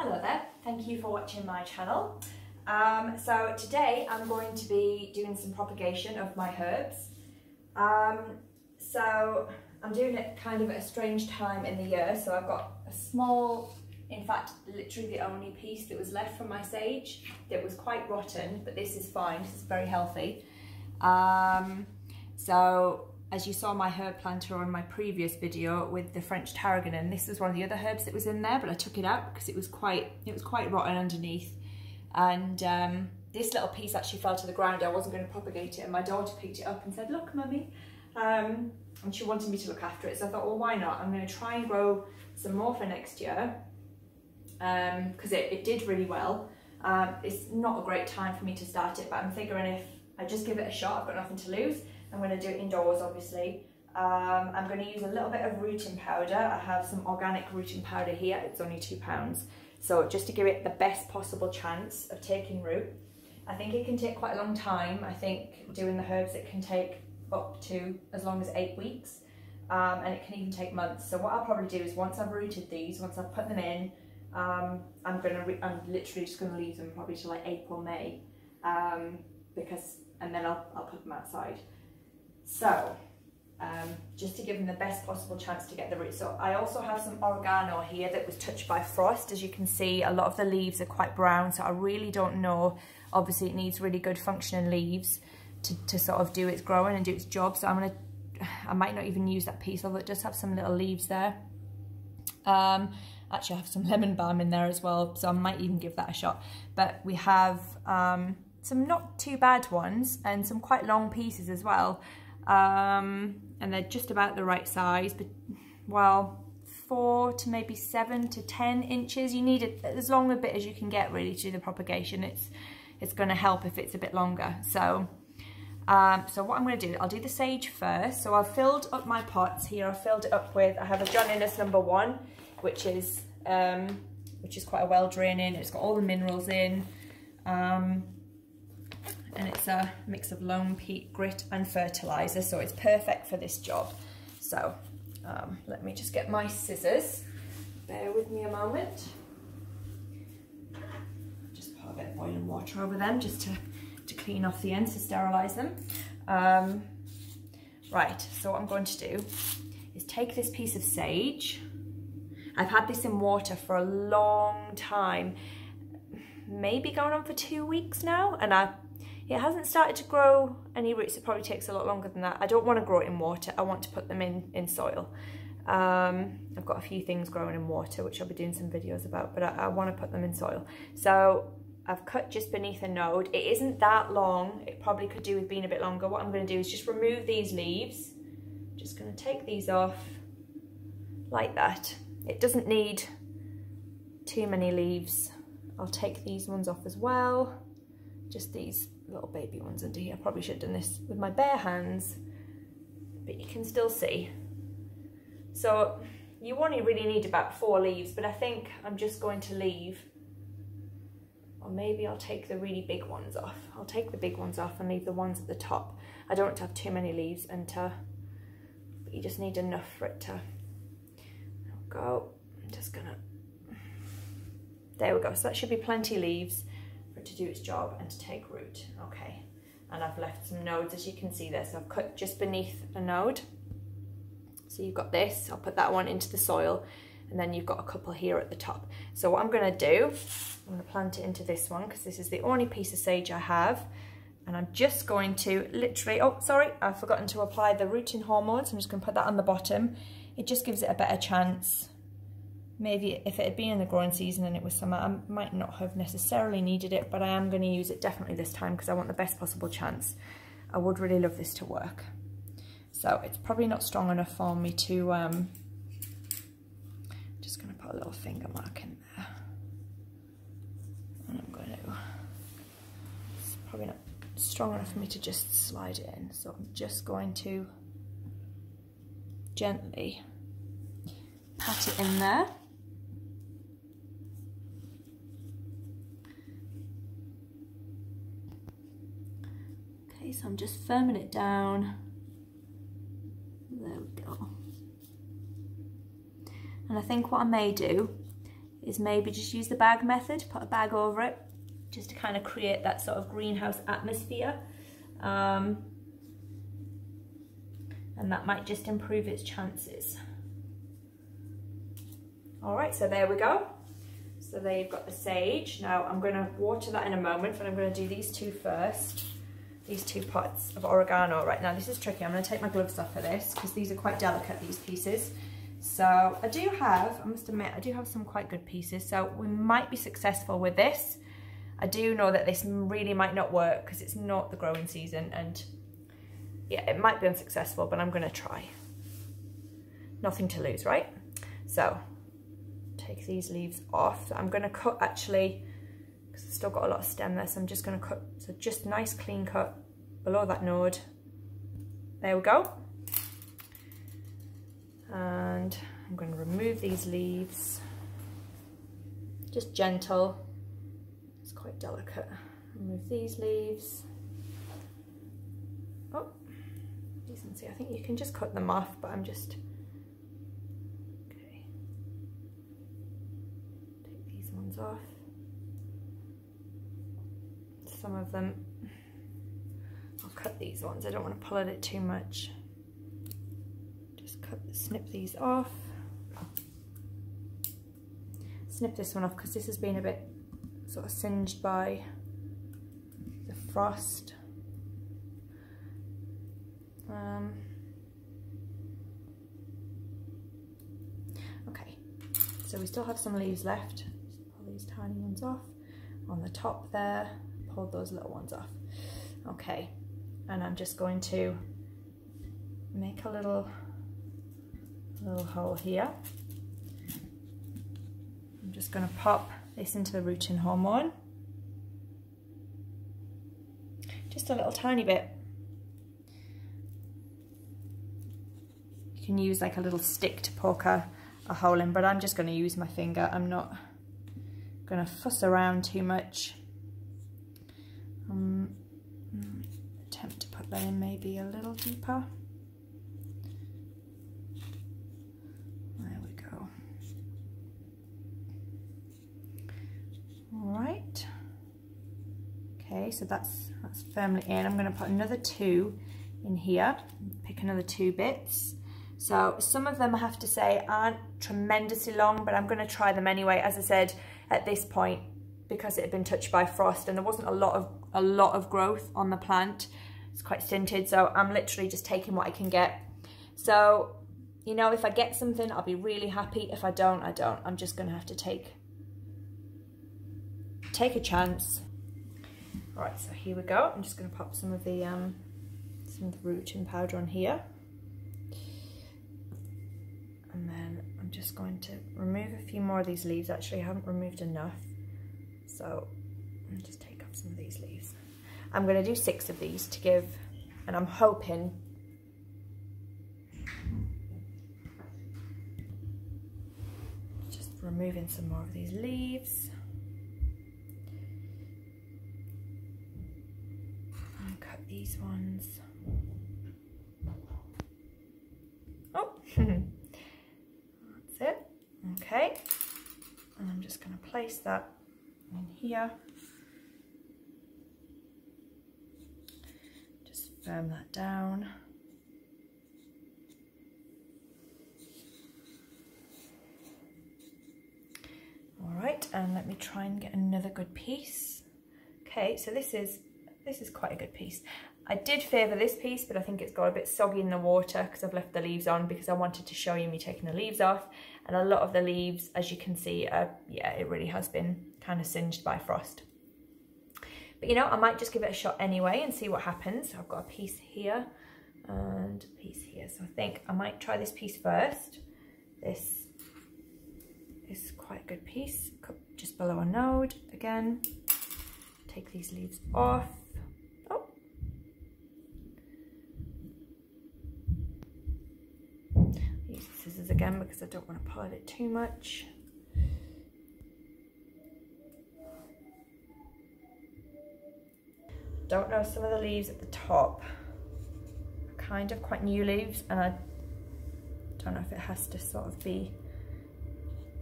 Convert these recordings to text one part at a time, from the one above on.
Hello there, thank you for watching my channel. So today I'm going to be doing some propagation of my herbs. So I'm doing it kind of at a strange time in the year. So I've got a small, in fact literally the only piece that was left from my sage that was quite rotten, but this is fine, this is very healthy. So as you saw my herb planter on my previous video with the French tarragon, and this was one of the other herbs that was in there, but I took it out because it was quite rotten underneath. And this little piece actually fell to the ground. I wasn't going to propagate it, and my daughter picked it up and said, "Look, mummy," and she wanted me to look after it. So I thought, well, why not? I'm going to try and grow some more for next year because it did really well. It's not a great time for me to start it, but I'm figuring if I just give it a shot, I've got nothing to lose. I'm going to do it indoors, obviously. I'm going to use a little bit of rooting powder. I have some organic rooting powder here. It's only £2. So just to give it the best possible chance of taking root. I think it can take quite a long time. I think doing the herbs, it can take up to as long as 8 weeks. And it can even take months. So what I'll probably do is once I've rooted these, once I've put them in, I'm literally just going to leave them probably till like April, May. And then I'll put them outside. So, just to give them the best possible chance to get the roots. So I also have some oregano here that was touched by frost. As you can see, a lot of the leaves are quite brown, so I really don't know. Obviously it needs really good functioning leaves to sort of do its growing and do its job. So I might not even use that piece, although it does have some little leaves there. Actually I have some lemon balm in there as well, so I might even give that a shot. But we have some not too bad ones and some quite long pieces as well. And they're just about the right size, but well, 4 to maybe 7 to 10 inches. You need it as long a bit as you can get really to do the propagation. It's going to help if it's a bit longer. So what I'm going to do, I'll do the sage first. So I've filled up my pots here. I've filled it up with, I have a John Innes #1, which is quite a well draining. It's got all the minerals in. And it's a mix of loam, peat, grit and fertiliser, so it's perfect for this job. So let me just get my scissors. Bear with me a moment. Just pour a bit of boiling water over them just to clean off the ends, to sterilise them. Right, so what I'm going to do is take this piece of sage. I've had this in water for a long time, maybe going on for 2 weeks now, and it hasn't started to grow any roots. It probably takes a lot longer than that. I don't want to grow it in water. I want to put them in soil. I've got a few things growing in water, which I'll be doing some videos about, but I want to put them in soil. So I've cut just beneath a node. It isn't that long. It probably could do with being a bit longer. What I'm going to do is just remove these leaves. Just going to take these off like that. It doesn't need too many leaves. I'll take these ones off as well. Just these little baby ones under here. I probably should have done this with my bare hands, but you can still see. So you only really need about 4 leaves, but I think I'm just going to leave, or maybe I'll take the really big ones off. I'll take the big ones off and leave the ones at the top. I don't want to have too many leaves but you just need enough for it to go. I'm just gonna, there we go. So that should be plenty leaves to do its job and to take root. Okay, and I've left some nodes, as you can see there. So I've cut just beneath a node. So you've got this, I'll put that one into the soil, and then you've got a couple here at the top. So what I'm going to do, I'm going to plant it into this one because this is the only piece of sage I have, and I'm just going to literally, oh sorry, I've forgotten to apply the rooting hormones. I'm just going to put that on the bottom. It just gives it a better chance. Maybe if it had been in the growing season and it was summer, I might not have necessarily needed it, but I am going to use it definitely this time because I want the best possible chance. I would really love this to work. So it's probably not strong enough for me to, just going to put a little finger mark in there. And I'm going to, it's probably not strong enough for me to just slide it in. So I'm just going to gently pat it in there. So I'm just firming it down. There we go. And I think what I may do is maybe just use the bag method, put a bag over it, just to kind of create that sort of greenhouse atmosphere. And that might just improve its chances. All right, so there we go. So there you've got the sage. Now I'm going to water that in a moment, but I'm going to do these two first. These 2 pots of oregano. Right, now this is tricky. I'm going to take my gloves off for this because these are quite delicate, these pieces. So I do have, I must admit, I do have some quite good pieces. So we might be successful with this. I do know that this really might not work because it's not the growing season, and yeah, it might be unsuccessful, but I'm going to try. Nothing to lose, right? So take these leaves off. I'm going to cut actually, because I've still got a lot of stem there, so I'm just going to cut, so just nice clean cut below that node. There we go. And I'm going to remove these leaves, just gentle, it's quite delicate. Remove these leaves. Oh, you can see, I think you can just cut them off, but I'm just, okay, take these ones off. Some of them, I'll cut these ones, I don't want to pull at it too much. Just snip these off. Snip this one off because this has been a bit sort of singed by the frost. Okay, so we still have some leaves left. Just pull these tiny ones off. On the top there, pull those little ones off. Okay, and I'm just going to make a little hole here. I'm just going to pop this into the rooting hormone. Just a little tiny bit. You can use like a little stick to poke a hole in, but I'm just going to use my finger. I'm not going to fuss around too much. Attempt to put that in maybe a little deeper. There we go. All right. Okay, so that's firmly in. I'm going to put another 2 in here. Pick another 2 bits. So some of them I have to say aren't tremendously long, but I'm going to try them anyway. As I said, at this point, because it had been touched by frost and there wasn't a lot of growth on the plant, it's quite stinted. So I'm literally just taking what I can get. So, you know, if I get something, I'll be really happy. If I don't, I don't. I'm just going to have to take a chance. All right, so here we go. I'm just going to pop some of the rooting powder on here. And then I'm just going to remove a few more of these leaves. Actually, I haven't removed enough. So I'll just take off some of these leaves. I'm going to do 6 of these to give, and I'm hoping just removing some more of these leaves. And cut these ones. Oh, that's it. Okay, and I'm just going to place that in here. Just firm that down. All right, and let me try and get another good piece. Okay, so this is quite a good piece. I did favour this piece, but I think it's got a bit soggy in the water because I've left the leaves on, because I wanted to show you me taking the leaves off. And a lot of the leaves, as you can see, yeah, it really has been kind of singed by frost. But you know, I might just give it a shot anyway and see what happens. So I've got a piece here and a piece here. So I think I might try this piece first. This is quite a good piece, just below a node again. Take these leaves off. Use the scissors again because I don't want to pull at it too much. Don't know, some of the leaves at the top are kind of quite new leaves, and I don't know if it has to sort of be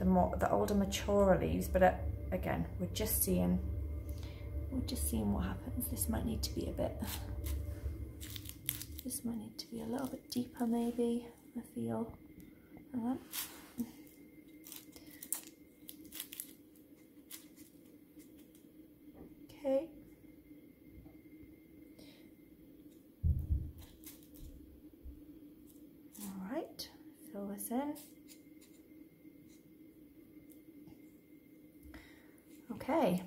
the older, mature leaves, but again, we're just seeing what happens. This might need to be a little bit deeper maybe, I feel. Okay. All right, fill this in. Okay,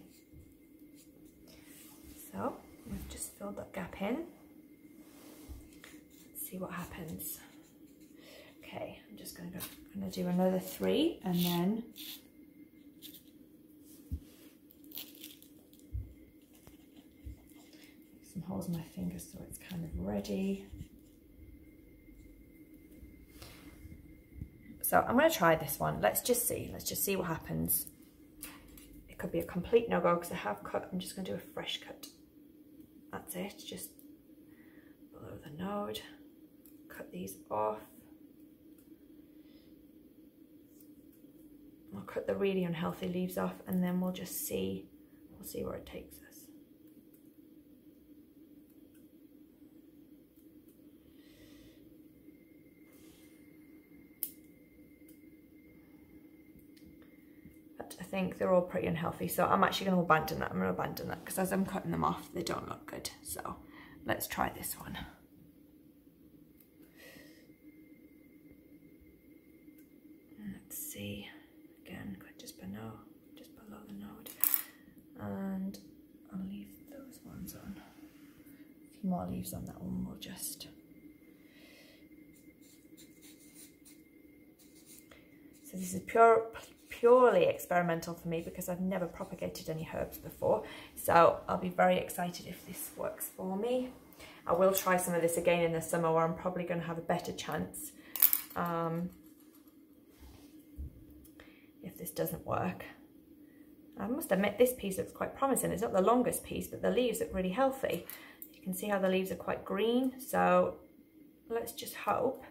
so we've just filled that gap in. Let's see what happens. Okay, I'm just gonna do another 3 and then make some holes in my fingers so it's kind of ready. So I'm gonna try this one. Let's just see what happens. It could be a complete no-go because I have cut. I'm just going to do a fresh cut. That's it, just below the node. Cut these off. I'll cut the really unhealthy leaves off and then we'll just see, where it takes us. I think they're all pretty unhealthy, so I'm actually going to abandon that. I'm going to abandon that because as I'm cutting them off, they don't look good. So let's try this one. Let's see. Again, just below the node, and I'll leave those ones on. A few more leaves on that one. We'll just. So this is purely experimental for me because I've never propagated any herbs before, so I'll be very excited if this works for me. I will try some of this again in the summer where I'm probably going to have a better chance if this doesn't work. I must admit this piece looks quite promising. It's not the longest piece, but the leaves look really healthy. You can see how the leaves are quite green, so let's just hope.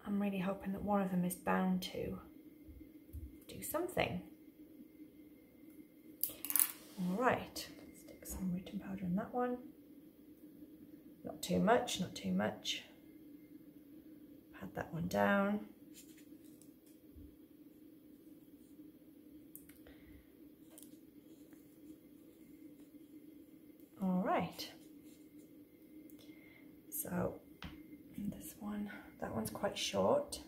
I'm really hoping that one of them is bound to do something. All right, let's stick some rooting powder in that one. Not too much, not too much. Pat that one down. All right. So this one. That one's quite short.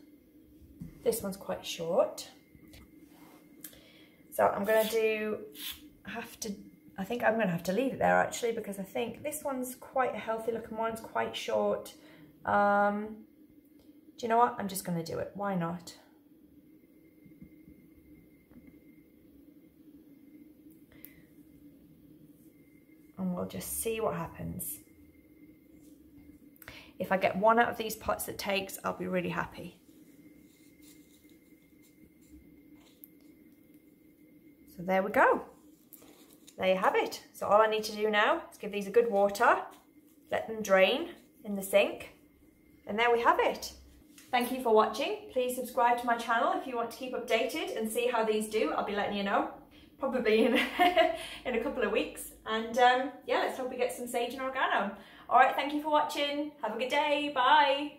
This one's quite short. So I'm going to I think I'm going to have to leave it there actually because I think this one's quite a healthy looking one. It's quite short. Do you know what? I'm just going to do it. Why not? And we'll just see what happens. If I get one out of these pots that takes, I'll be really happy. So there we go. There you have it. So all I need to do now is give these a good water, let them drain in the sink, and there we have it. Thank you for watching. Please subscribe to my channel if you want to keep updated and see how these do. I'll be letting you know, probably in, in a couple of weeks. And yeah, let's hope we get some sage and oregano. All right, thank you for watching. Have a good day. Bye.